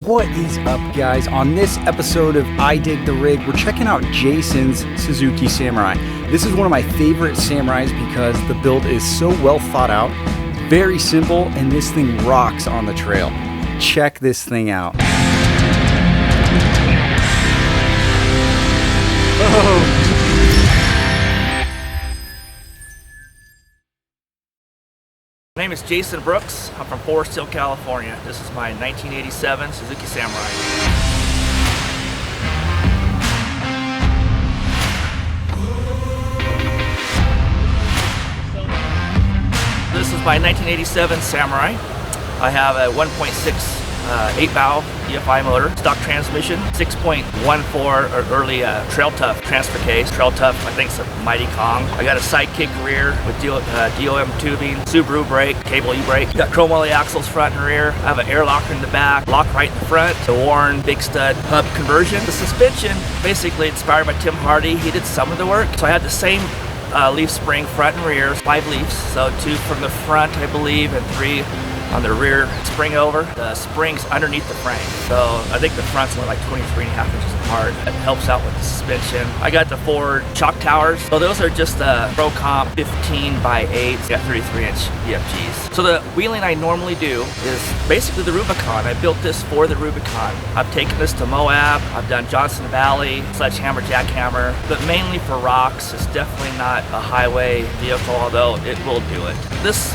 What is up, guys? On this episode of I Dig the Rig, we're checking out Jason's Suzuki Samurai. This is one of my favorite Samurais because the build is so well thought out, very simple, and this thing rocks on the trail. Check this thing out. Oh. My name is Jason Brooks. I'm from Forest Hill, California. This is my 1987 Suzuki Samurai. This is my 1987 Samurai. I have a 1.6 8-valve EFI motor, stock transmission, 6.14 early Trail Tough transfer case. Trail Tough, I think, is a mighty Kong. I got a sidekick rear with DOM tubing, Subaru brake, cable E-brake. Got chrome alley axles front and rear. I have an air locker in the back, lock right in the front, a Warren big stud hub conversion. The suspension, basically inspired by Tim Hardy. He did some of the work. So I had the same leaf spring front and rear, 5 leaves. So 2 from the front, I believe, and 3 on the rear spring over. The spring's underneath the frame. So I think the front's only like 23.5 inches apart. It helps out with the suspension. I got the Ford shock towers. So those are just Pro Comp 15 by 8. Got 33-inch VFGs. So the wheeling I normally do is basically the Rubicon. I built this for the Rubicon. I've taken this to Moab. I've done Johnson Valley, sledgehammer, jackhammer, but mainly for rocks. It's definitely not a highway vehicle, although it will do it. This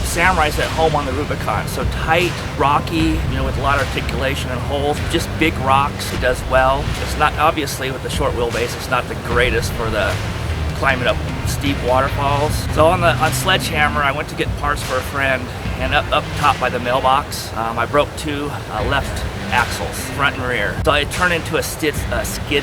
Samurai's at home on the Rubicon, so tight, rocky, with a lot of articulation and holes, just big rocks. It does well. It's not, obviously, with the short wheelbase, it's not the greatest for the climbing up steep waterfalls. So on sledgehammer, I went to get parts for a friend, and up top by the mailbox, I broke 2 left axles, front and rear. So it turned into a skid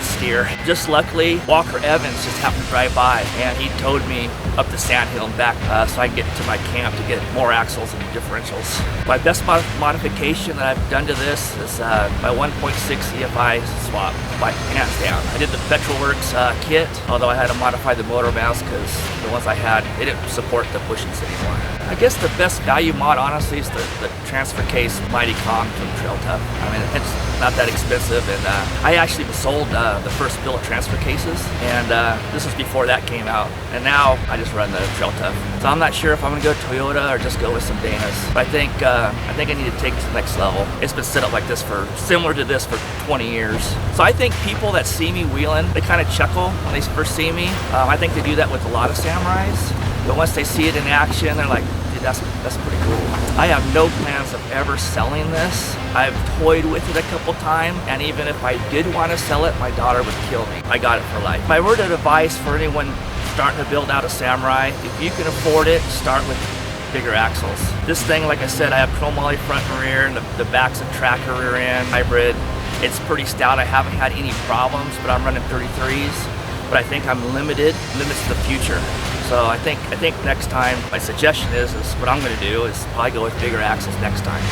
steer. Just luckily, Walker Evans just happened to drive by, and he towed me up the sandhill and back so I can get to my camp to get more axles and differentials. My best modification that I've done to this is my 1.6 EFI swap, by hands down. I did the Petrolworks kit, although I had to modify the motor mounts because the ones I had, they didn't support the bushings anymore. I guess the best value mod, honestly, is the transfer case Mighty Kong from Trail Tough. I mean, it's not that expensive, and I actually sold the first bill of transfer cases, and this was before that came out, and now I just run the Trail Tough. So I'm not sure if I'm gonna go Toyota or just go with some Danas, but I think I need to take it to the next level. It's been set up like this similar to this for 20 years. So I think people that see me wheeling, they kind of chuckle when they first see me. I think they do that with a lot of Samurais, but once they see it in action, they're like, dude, that's pretty cool. I have no plans of ever selling this. I've toyed with it a couple times, and even if I did want to sell it, my daughter would kill me. I got it for life. My word of advice for anyone starting to build out a Samurai, if you can afford it, start with bigger axles. This thing, like I said, I have chrome alley front and rear, and the back's a tracker rear end hybrid. It's pretty stout. I haven't had any problems, but I'm running 33s. But I think I'm limits the future. So I think next time, my suggestion is what I'm going to do is probably go with bigger axles next time.